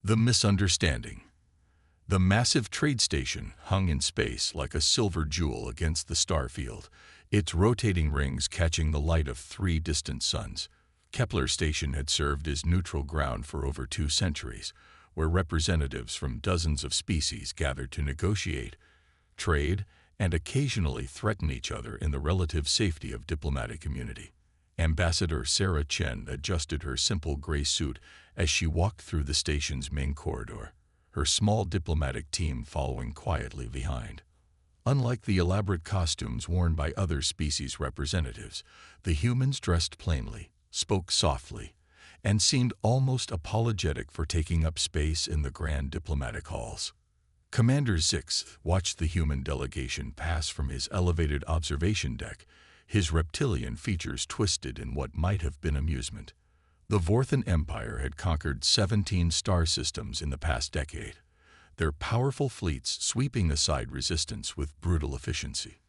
The misunderstanding. The massive trade station hung in space like a silver jewel against the star field, its rotating rings catching the light of 3 distant suns. Kepler Station had served as neutral ground for over 2 centuries, where representatives from dozens of species gathered to negotiate, trade, and occasionally threaten each other in the relative safety of diplomatic immunity. Ambassador Sarah Chen adjusted her simple gray suit as she walked through the station's main corridor, her small diplomatic team following quietly behind. Unlike the elaborate costumes worn by other species representatives, the humans dressed plainly, spoke softly, and seemed almost apologetic for taking up space in the grand diplomatic halls. Commander Zix watched the human delegation pass from his elevated observation deck, his reptilian features twisted in what might have been amusement. The Vorthan Empire had conquered 17 star systems in the past decade, their powerful fleets sweeping aside resistance with brutal efficiency.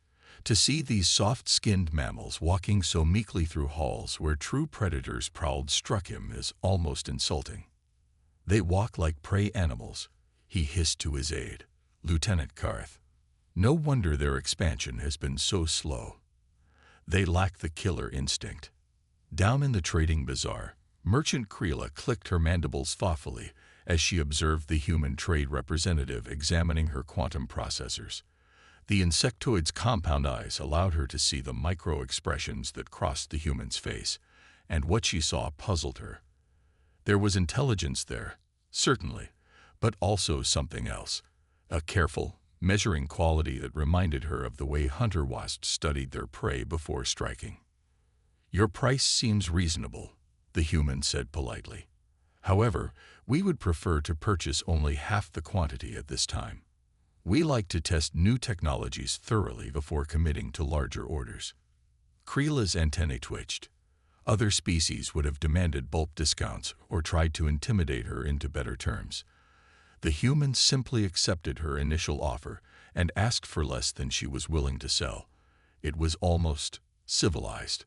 To see these soft-skinned mammals walking so meekly through halls where true predators prowled struck him as almost insulting. "They walk like prey animals," he hissed to his aide, Lieutenant Karth. "No wonder their expansion has been so slow. They lack the killer instinct." Down in the trading bazaar, Merchant Creela clicked her mandibles thoughtfully as she observed the human trade representative examining her quantum processors. The insectoid's compound eyes allowed her to see the micro-expressions that crossed the human's face, and what she saw puzzled her. There was intelligence there, certainly, but also something else, a careful, measuring quality that reminded her of the way hunter wasps studied their prey before striking. "Your price seems reasonable," the human said politely. "However, we would prefer to purchase only half the quantity at this time. We like to test new technologies thoroughly before committing to larger orders." Creela's antennae twitched. Other species would have demanded bulk discounts or tried to intimidate her into better terms. The human simply accepted her initial offer and asked for less than she was willing to sell. It was almost civilized.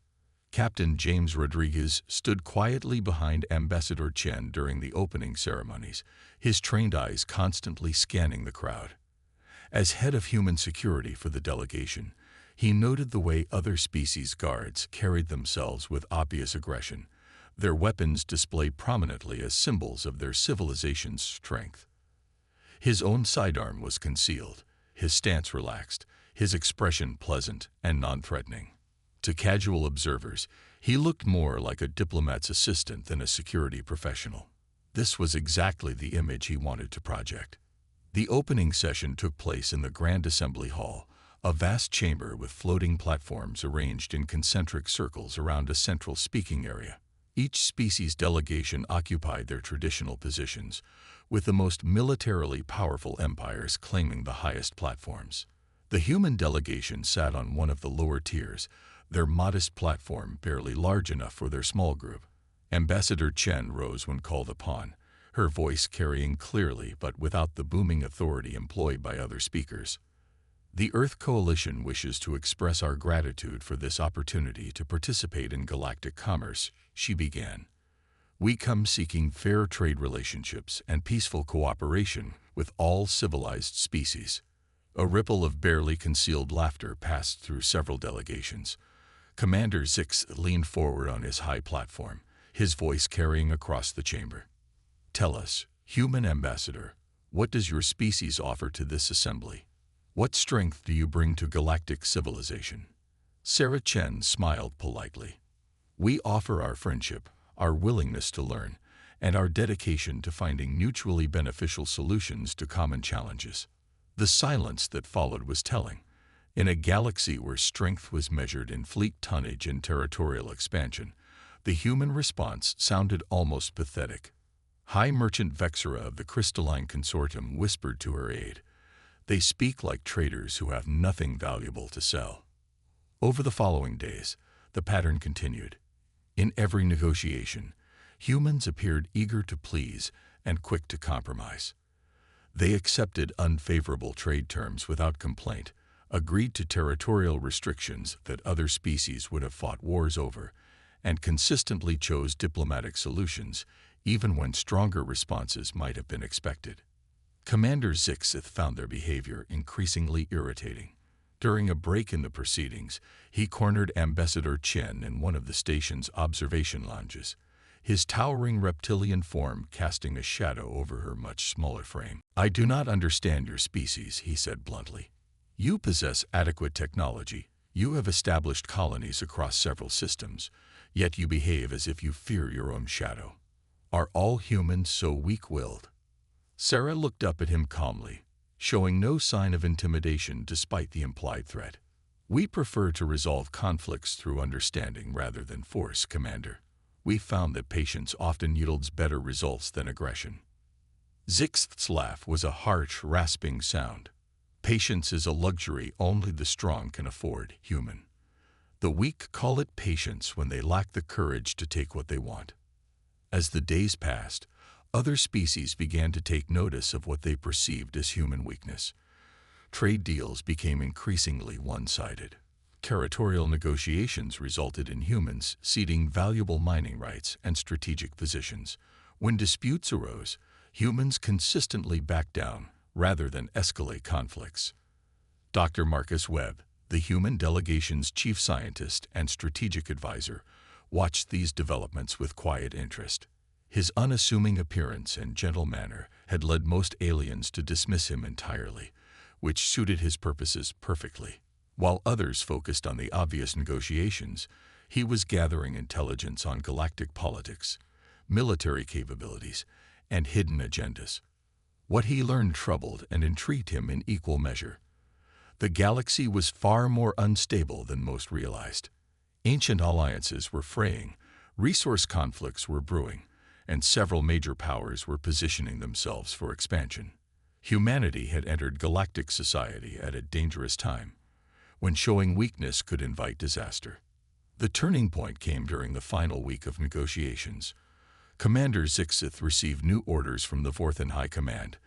Captain James Rodriguez stood quietly behind Ambassador Chen during the opening ceremonies, his trained eyes constantly scanning the crowd. As head of human security for the delegation, he noted the way other species guards carried themselves with obvious aggression, their weapons displayed prominently as symbols of their civilization's strength. His own sidearm was concealed, his stance relaxed, his expression pleasant and non-threatening. To casual observers, he looked more like a diplomat's assistant than a security professional. This was exactly the image he wanted to project. The opening session took place in the Grand Assembly Hall, a vast chamber with floating platforms arranged in concentric circles around a central speaking area. Each species delegation occupied their traditional positions, with the most militarily powerful empires claiming the highest platforms. The human delegation sat on one of the lower tiers, their modest platform barely large enough for their small group. Ambassador Chen rose when called upon, her voice carrying clearly but without the booming authority employed by other speakers. "The Earth Coalition wishes to express our gratitude for this opportunity to participate in galactic commerce," she began. "We come seeking fair trade relationships and peaceful cooperation with all civilized species." A ripple of barely concealed laughter passed through several delegations. Commander Zix leaned forward on his high platform, his voice carrying across the chamber. "Tell us, human ambassador, what does your species offer to this assembly? What strength do you bring to galactic civilization?" Sarah Chen smiled politely. "We offer our friendship, our willingness to learn, and our dedication to finding mutually beneficial solutions to common challenges." The silence that followed was telling. In a galaxy where strength was measured in fleet tonnage and territorial expansion, the human response sounded almost pathetic. High Merchant Vexera of the Crystalline Consortium whispered to her aide, "They speak like traders who have nothing valuable to sell." Over the following days, the pattern continued. In every negotiation, humans appeared eager to please and quick to compromise. They accepted unfavorable trade terms without complaint, agreed to territorial restrictions that other species would have fought wars over, and consistently chose diplomatic solutions, even when stronger responses might have been expected. Commander Zixith found their behavior increasingly irritating. During a break in the proceedings, he cornered Ambassador Chen in one of the station's observation lounges, his towering reptilian form casting a shadow over her much smaller frame. "I do not understand your species," he said bluntly. "You possess adequate technology. You have established colonies across several systems, yet you behave as if you fear your own shadow. Are all humans so weak-willed?" Sarah looked up at him calmly, showing no sign of intimidation despite the implied threat. "We prefer to resolve conflicts through understanding rather than force, Commander. We found that patience often yields better results than aggression." Zixith's laugh was a harsh, rasping sound. "Patience is a luxury only the strong can afford, human. The weak call it patience when they lack the courage to take what they want." As the days passed, other species began to take notice of what they perceived as human weakness. Trade deals became increasingly one-sided. Territorial negotiations resulted in humans ceding valuable mining rights and strategic positions. When disputes arose, humans consistently backed down rather than escalate conflicts. Dr. Marcus Webb, the human delegation's chief scientist and strategic advisor, watched these developments with quiet interest. His unassuming appearance and gentle manner had led most aliens to dismiss him entirely, which suited his purposes perfectly. While others focused on the obvious negotiations, he was gathering intelligence on galactic politics, military capabilities, and hidden agendas. What he learned troubled and intrigued him in equal measure. The galaxy was far more unstable than most realized. Ancient alliances were fraying, resource conflicts were brewing, and several major powers were positioning themselves for expansion. Humanity had entered galactic society at a dangerous time, when showing weakness could invite disaster. The turning point came during the final week of negotiations. Commander Zixith received new orders from the Vorthan High Command,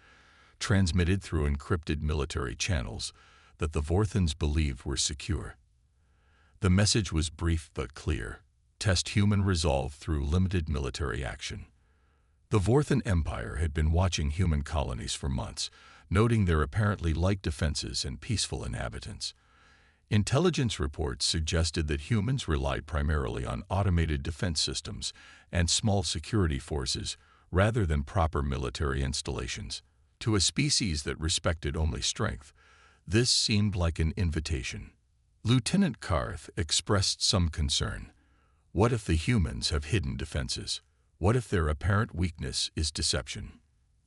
transmitted through encrypted military channels that the Vorthans believed were secure. The message was brief but clear: test human resolve through limited military action. The Vorthan Empire had been watching human colonies for months, noting their apparently light defenses and peaceful inhabitants. Intelligence reports suggested that humans relied primarily on automated defense systems and small security forces rather than proper military installations. To a species that respected only strength, this seemed like an invitation. Lieutenant Karth expressed some concern. What if the humans have hidden defenses? What if their apparent weakness is deception?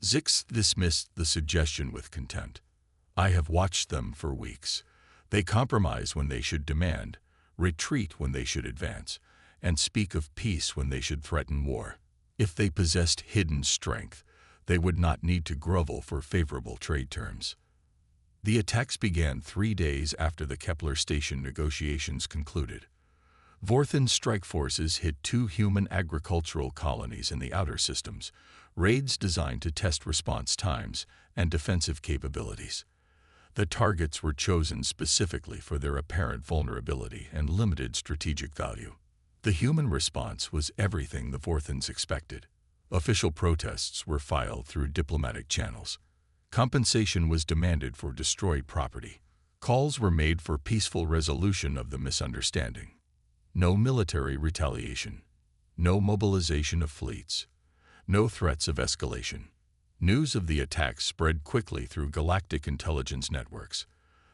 Zix dismissed the suggestion with contempt. "I have watched them for weeks. They compromise when they should demand, retreat when they should advance, and speak of peace when they should threaten war. If they possessed hidden strength, they would not need to grovel for favorable trade terms." The attacks began 3 days after the Kepler Station negotiations concluded. Vorthan strike forces hit 2 human agricultural colonies in the outer systems, raids designed to test response times and defensive capabilities. The targets were chosen specifically for their apparent vulnerability and limited strategic value. The human response was everything the Vorthans expected. Official protests were filed through diplomatic channels. Compensation was demanded for destroyed property. Calls were made for peaceful resolution of the misunderstanding. No military retaliation. No mobilization of fleets. No threats of escalation. News of the attacks spread quickly through galactic intelligence networks.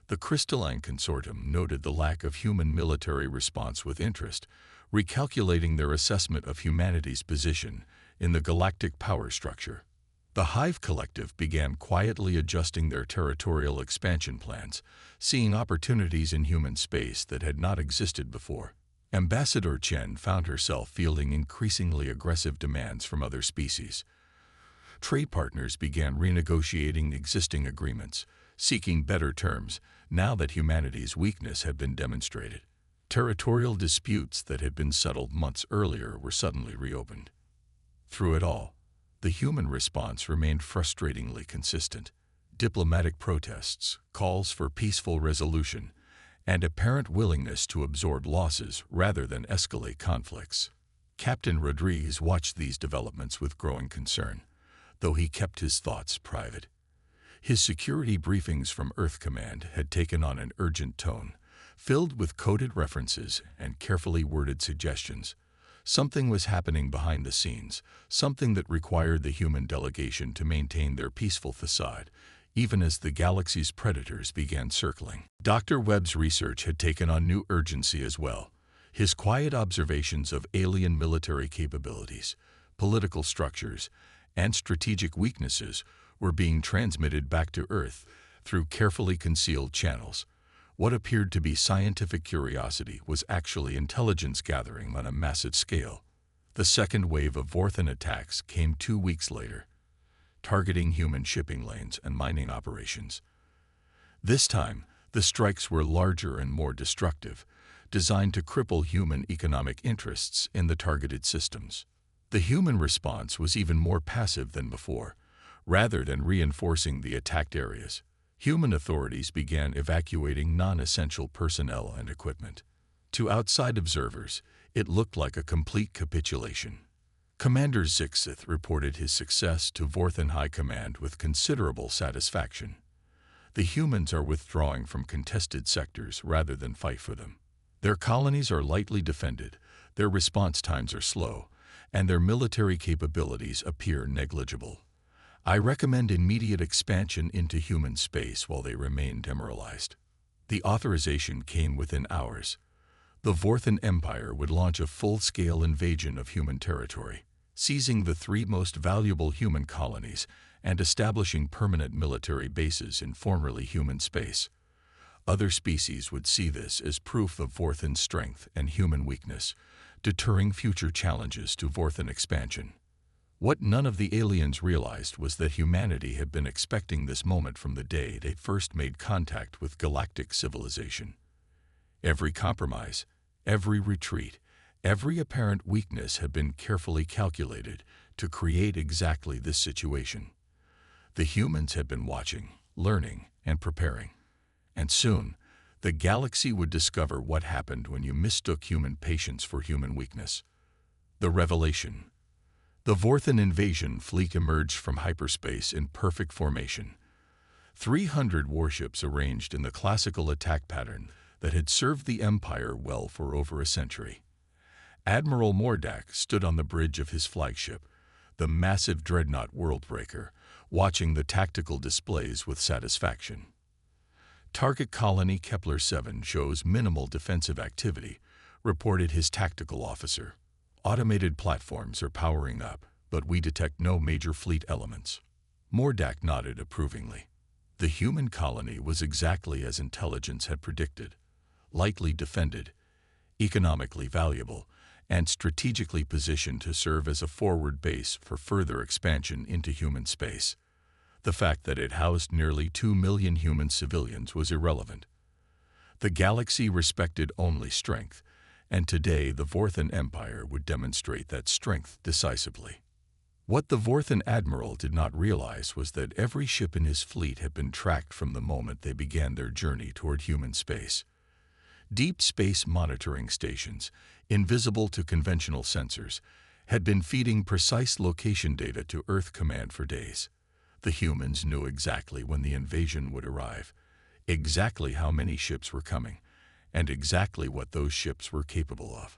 The Crystalline Consortium noted the lack of human military response with interest, recalculating their assessment of humanity's position in the galactic power structure. The Hive Collective began quietly adjusting their territorial expansion plans, seeing opportunities in human space that had not existed before. Ambassador Chen found herself fielding increasingly aggressive demands from other species. Trade partners began renegotiating existing agreements, seeking better terms now that humanity's weakness had been demonstrated. Territorial disputes that had been settled months earlier were suddenly reopened. Through it all, the human response remained frustratingly consistent. Diplomatic protests, calls for peaceful resolution, and apparent willingness to absorb losses rather than escalate conflicts. Captain Rodriguez watched these developments with growing concern, though he kept his thoughts private. His security briefings from Earth Command had taken on an urgent tone, filled with coded references and carefully worded suggestions. Something was happening behind the scenes, something that required the human delegation to maintain their peaceful facade, even as the galaxy's predators began circling. Dr. Webb's research had taken on new urgency as well. His quiet observations of alien military capabilities, political structures, and strategic weaknesses were being transmitted back to Earth through carefully concealed channels. What appeared to be scientific curiosity was actually intelligence gathering on a massive scale. The second wave of Vorthan attacks came 2 weeks later, targeting human shipping lanes and mining operations. This time, the strikes were larger and more destructive, designed to cripple human economic interests in the targeted systems. The human response was even more passive than before. Rather than reinforcing the attacked areas, human authorities began evacuating non-essential personnel and equipment. To outside observers, it looked like a complete capitulation. Commander Zixith reported his success to Vorthan High Command with considerable satisfaction. The humans are withdrawing from contested sectors rather than fight for them. Their colonies are lightly defended, their response times are slow, and their military capabilities appear negligible. I recommend immediate expansion into human space while they remain demoralized. The authorization came within hours. The Vorthan Empire would launch a full-scale invasion of human territory, seizing the 3 most valuable human colonies and establishing permanent military bases in formerly human space. Other species would see this as proof of Vorthan's strength and human weakness, deterring future challenges to Vorthan expansion. What none of the aliens realized was that humanity had been expecting this moment from the day they first made contact with galactic civilization. Every compromise, every retreat, every apparent weakness had been carefully calculated to create exactly this situation. The humans had been watching, learning, and preparing. And soon, the galaxy would discover what happened when you mistook human patience for human weakness. The revelation. The Vorthan invasion fleet emerged from hyperspace in perfect formation. 300 warships arranged in the classical attack pattern that had served the Empire well for over a century. Admiral Mordak stood on the bridge of his flagship, the massive dreadnought Worldbreaker, watching the tactical displays with satisfaction. Target colony Kepler-7 shows minimal defensive activity, reported his tactical officer. Automated platforms are powering up, but we detect no major fleet elements. Mordak nodded approvingly. The human colony was exactly as intelligence had predicted. Lightly defended, economically valuable, and strategically positioned to serve as a forward base for further expansion into human space. The fact that it housed nearly 2 million human civilians was irrelevant. The galaxy respected only strength, and today the Vorthan Empire would demonstrate that strength decisively. What the Vorthan admiral did not realize was that every ship in his fleet had been tracked from the moment they began their journey toward human space. Deep space monitoring stations, invisible to conventional sensors, had been feeding precise location data to Earth Command for days. The humans knew exactly when the invasion would arrive, exactly how many ships were coming, and exactly what those ships were capable of.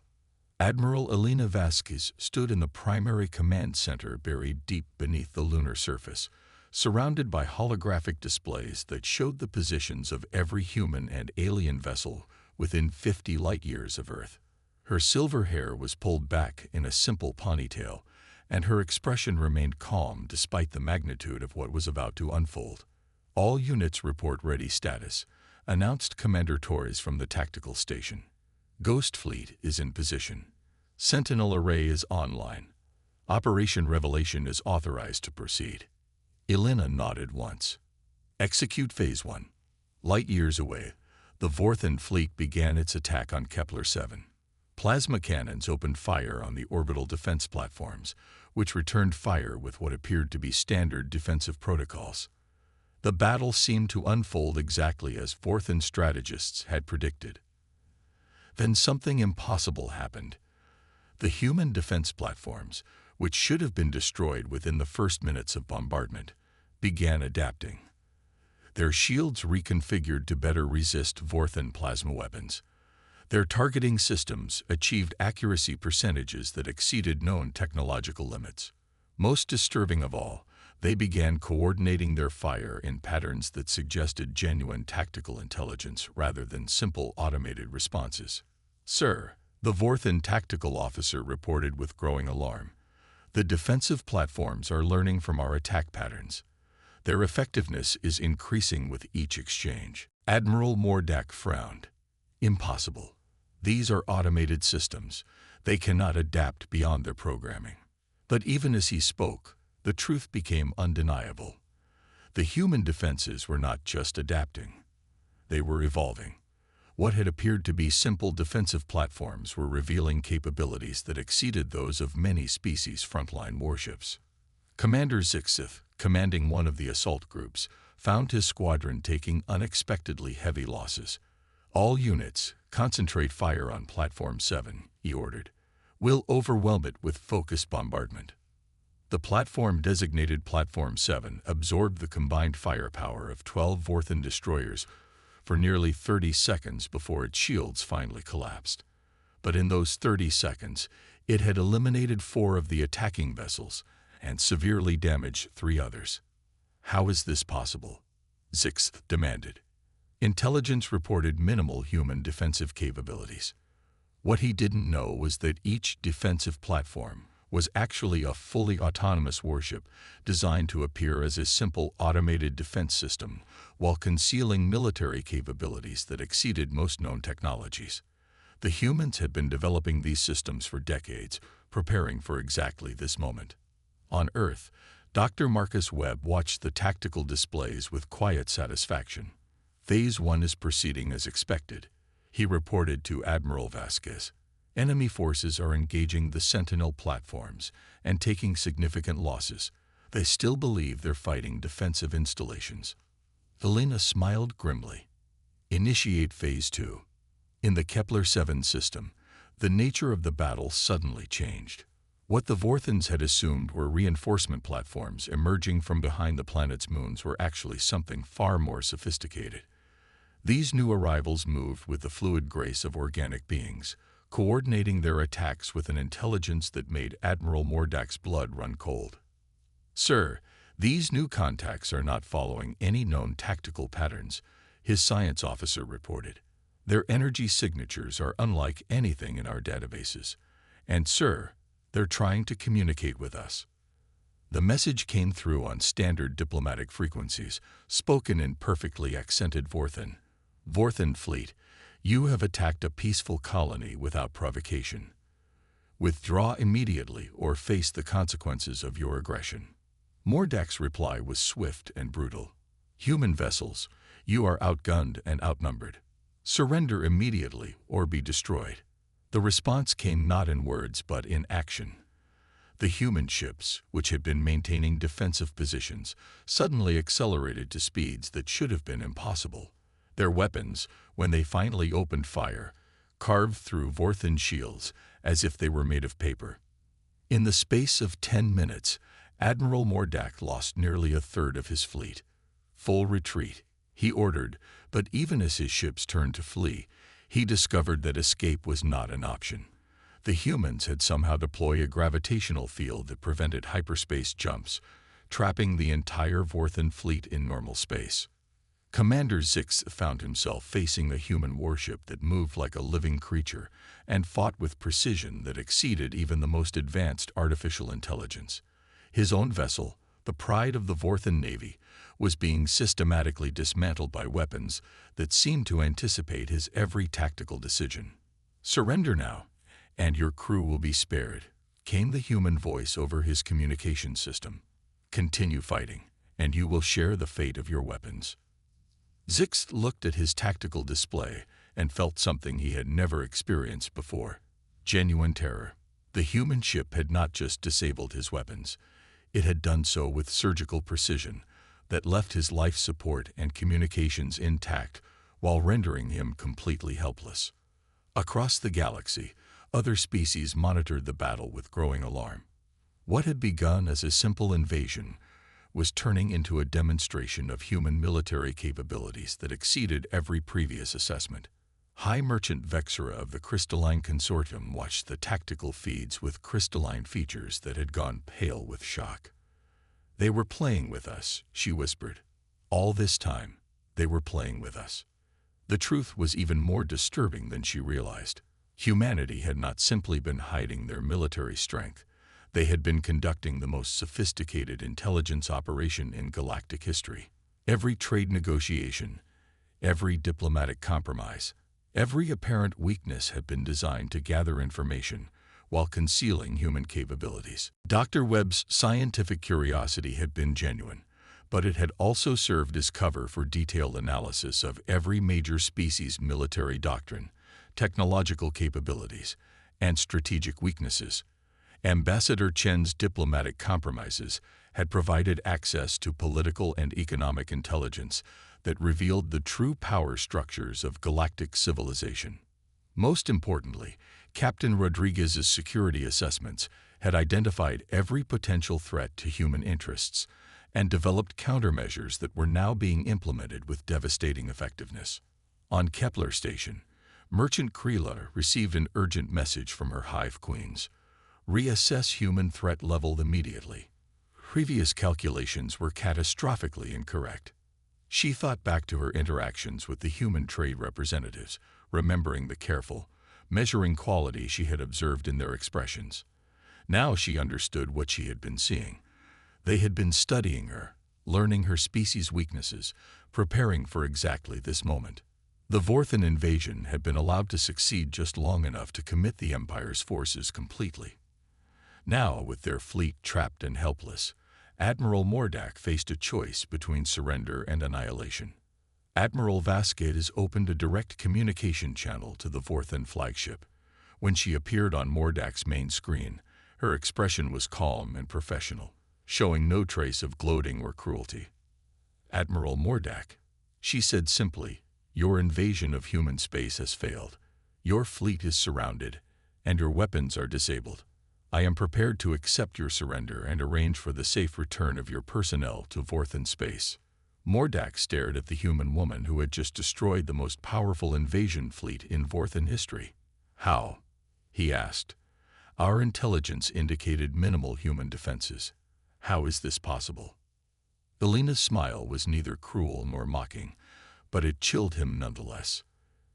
Admiral Elena Vasquez stood in the primary command center buried deep beneath the lunar surface, surrounded by holographic displays that showed the positions of every human and alien vessel within 50 light-years of Earth. Her silver hair was pulled back in a simple ponytail, and her expression remained calm despite the magnitude of what was about to unfold. "All units report ready status," announced Commander Torres from the tactical station. "Ghost Fleet is in position. Sentinel Array is online. Operation Revelation is authorized to proceed." Elena nodded once. "Execute Phase 1. Light-years away, the Vorthan fleet began its attack on Kepler-7. Plasma cannons opened fire on the orbital defense platforms, which returned fire with what appeared to be standard defensive protocols. The battle seemed to unfold exactly as Vorthan strategists had predicted. Then something impossible happened. The human defense platforms, which should have been destroyed within the first minutes of bombardment, began adapting. Their shields reconfigured to better resist Vorthan plasma weapons. Their targeting systems achieved accuracy percentages that exceeded known technological limits. Most disturbing of all, they began coordinating their fire in patterns that suggested genuine tactical intelligence rather than simple automated responses. "Sir," the Vorthan tactical officer reported with growing alarm, "the defensive platforms are learning from our attack patterns. Their effectiveness is increasing with each exchange." Admiral Mordak frowned. "Impossible. These are automated systems. They cannot adapt beyond their programming." But even as he spoke, the truth became undeniable. The human defenses were not just adapting. They were evolving. What had appeared to be simple defensive platforms were revealing capabilities that exceeded those of many species' frontline warships. Commander Zixith, commanding one of the assault groups, found his squadron taking unexpectedly heavy losses. "All units, concentrate fire on Platform 7, he ordered. "We'll overwhelm it with focused bombardment." The platform designated Platform 7 absorbed the combined firepower of 12 Vorthan destroyers for nearly 30 seconds before its shields finally collapsed. But in those 30 seconds, it had eliminated 4 of the attacking vessels and severely damaged 3 others. "How is this possible?" Zixth demanded. Intelligence reported minimal human defensive capabilities. What he didn't know was that each defensive platform was actually a fully autonomous warship designed to appear as a simple automated defense system while concealing military capabilities that exceeded most known technologies. The humans had been developing these systems for decades, preparing for exactly this moment. On Earth, Dr. Marcus Webb watched the tactical displays with quiet satisfaction. "Phase 1 is proceeding as expected," he reported to Admiral Vasquez. "Enemy forces are engaging the Sentinel platforms and taking significant losses. They still believe they're fighting defensive installations." Helena smiled grimly. "Initiate Phase 2. In the Kepler-7 system, the nature of the battle suddenly changed. What the Vorthans had assumed were reinforcement platforms emerging from behind the planet's moons were actually something far more sophisticated. These new arrivals moved with the fluid grace of organic beings, coordinating their attacks with an intelligence that made Admiral Mordak's blood run cold. "Sir, these new contacts are not following any known tactical patterns," his science officer reported. "Their energy signatures are unlike anything in our databases. And, sir, they're trying to communicate with us." The message came through on standard diplomatic frequencies, spoken in perfectly accented Vorthan. "Vorthan fleet, you have attacked a peaceful colony without provocation. Withdraw immediately or face the consequences of your aggression." Mordak's reply was swift and brutal. "Human vessels, you are outgunned and outnumbered. Surrender immediately or be destroyed." The response came not in words but in action. The human ships, which had been maintaining defensive positions, suddenly accelerated to speeds that should have been impossible. Their weapons, when they finally opened fire, carved through Vorthan shields as if they were made of paper. In the space of 10 minutes, Admiral Mordak lost nearly a third of his fleet. "Full retreat," he ordered, but even as his ships turned to flee, he discovered that escape was not an option. The humans had somehow deployed a gravitational field that prevented hyperspace jumps, trapping the entire Vorthan fleet in normal space. Commander Zix found himself facing a human warship that moved like a living creature and fought with precision that exceeded even the most advanced artificial intelligence. His own vessel, the pride of the Vorthan Navy, was being systematically dismantled by weapons that seemed to anticipate his every tactical decision. "Surrender now, and your crew will be spared," came the human voice over his communication system. "Continue fighting, and you will share the fate of your weapons." Zix looked at his tactical display and felt something he had never experienced before: genuine terror. The human ship had not just disabled his weapons, it had done so with surgical precision that left his life support and communications intact while rendering him completely helpless. Across the galaxy, Other species monitored the battle with growing alarm. What had begun as a simple invasion was turning into a demonstration of human military capabilities that exceeded every previous assessment. High Merchant Vexera of the Crystalline Consortium watched the tactical feeds with crystalline features that had gone pale with shock. "They were playing with us," she whispered. "All this time, they were playing with us." The truth was even more disturbing than she realized. Humanity had not simply been hiding their military strength. They had been conducting the most sophisticated intelligence operation in galactic history. Every trade negotiation, every diplomatic compromise, every apparent weakness had been designed to gather information while concealing human capabilities. Dr. Webb's scientific curiosity had been genuine, but it had also served as cover for detailed analysis of every major species' military doctrine, technological capabilities, and strategic weaknesses. Ambassador Chen's diplomatic compromises had provided access to political and economic intelligence that revealed the true power structures of galactic civilization. Most importantly, Captain Rodriguez's security assessments had identified every potential threat to human interests and developed countermeasures that were now being implemented with devastating effectiveness. On Kepler Station, Merchant Krila received an urgent message from her hive queens. "Reassess human threat level immediately." Previous calculations were catastrophically incorrect. She thought back to her interactions with the human trade representatives, remembering the careful, measuring quality she had observed in their expressions. Now she understood what she had been seeing. They had been studying her, learning her species' weaknesses, preparing for exactly this moment. The Vorthan invasion had been allowed to succeed just long enough to commit the Empire's forces completely. Now, with their fleet trapped and helpless, Admiral Mordak faced a choice between surrender and annihilation. Admiral Vasquez opened a direct communication channel to the Vorthan flagship. When she appeared on Mordak's main screen, her expression was calm and professional, showing no trace of gloating or cruelty. "Admiral Mordak," she said simply, "your invasion of human space has failed. Your fleet is surrounded, and your weapons are disabled. I am prepared to accept your surrender and arrange for the safe return of your personnel to Vorthan space." Mordak stared at the human woman who had just destroyed the most powerful invasion fleet in Vorthan history. "How?" he asked. "Our intelligence indicated minimal human defenses. How is this possible?" Elena's smile was neither cruel nor mocking, but it chilled him nonetheless.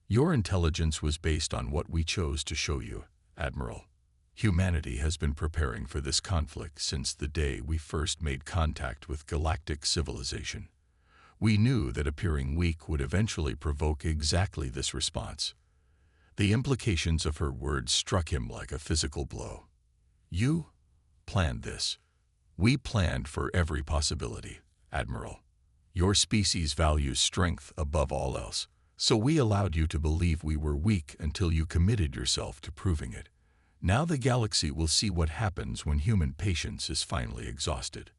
"Your intelligence was based on what we chose to show you, Admiral. Humanity has been preparing for this conflict since the day we first made contact with galactic civilization. We knew that appearing weak would eventually provoke exactly this response." The implications of her words struck him like a physical blow. "You planned this. We planned for every possibility, Admiral. Your species values strength above all else, so we allowed you to believe we were weak until you committed yourself to proving it. Now the galaxy will see what happens when human patience is finally exhausted."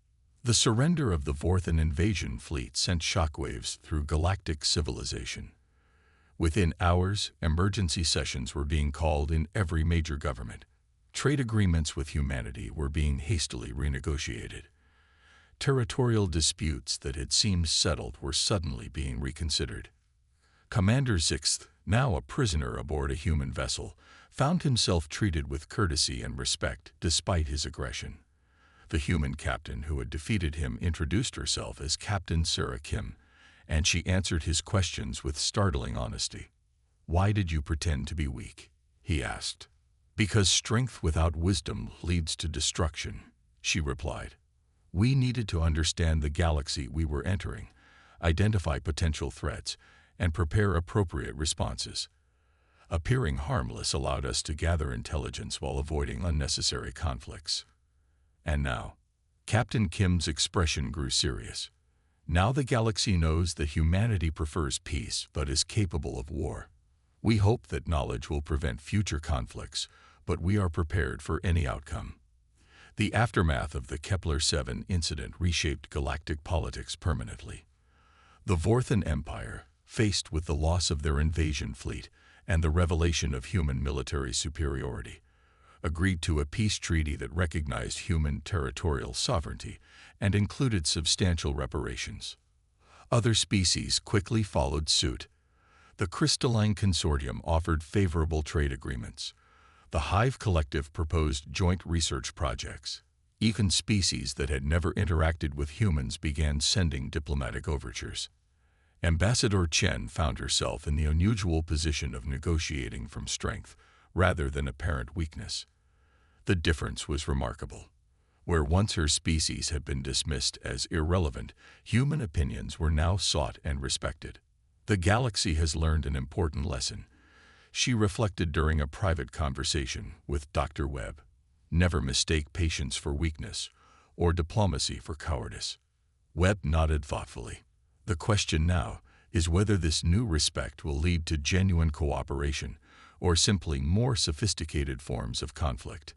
The surrender of the Vorthan invasion fleet sent shockwaves through galactic civilization. Within hours, emergency sessions were being called in every major government. Trade agreements with humanity were being hastily renegotiated. Territorial disputes that had seemed settled were suddenly being reconsidered. Commander Zixth, now a prisoner aboard a human vessel, found himself treated with courtesy and respect despite his aggression. The human captain who had defeated him introduced herself as Captain Sarah Kim, and she answered his questions with startling honesty. "Why did you pretend to be weak?" he asked. "Because strength without wisdom leads to destruction," she replied. "We needed to understand the galaxy we were entering, identify potential threats, and prepare appropriate responses. Appearing harmless allowed us to gather intelligence while avoiding unnecessary conflicts." And now, Captain Kim's expression grew serious. "Now the galaxy knows that humanity prefers peace but is capable of war. We hope that knowledge will prevent future conflicts, but we are prepared for any outcome." The aftermath of the Kepler-7 incident reshaped galactic politics permanently. The Vorthan Empire, faced with the loss of their invasion fleet and the revelation of human military superiority, agreed to a peace treaty that recognized human territorial sovereignty and included substantial reparations. Other species quickly followed suit. The Crystalline Consortium offered favorable trade agreements. The Hive Collective proposed joint research projects. Even species that had never interacted with humans began sending diplomatic overtures. Ambassador Chen found herself in the unusual position of negotiating from strength rather than apparent weakness. The difference was remarkable. Where once her species had been dismissed as irrelevant, human opinions were now sought and respected. The galaxy has learned an important lesson, she reflected during a private conversation with Dr. Webb. Never mistake patience for weakness or diplomacy for cowardice. Webb nodded thoughtfully. The question now is whether this new respect will lead to genuine cooperation or simply more sophisticated forms of conflict.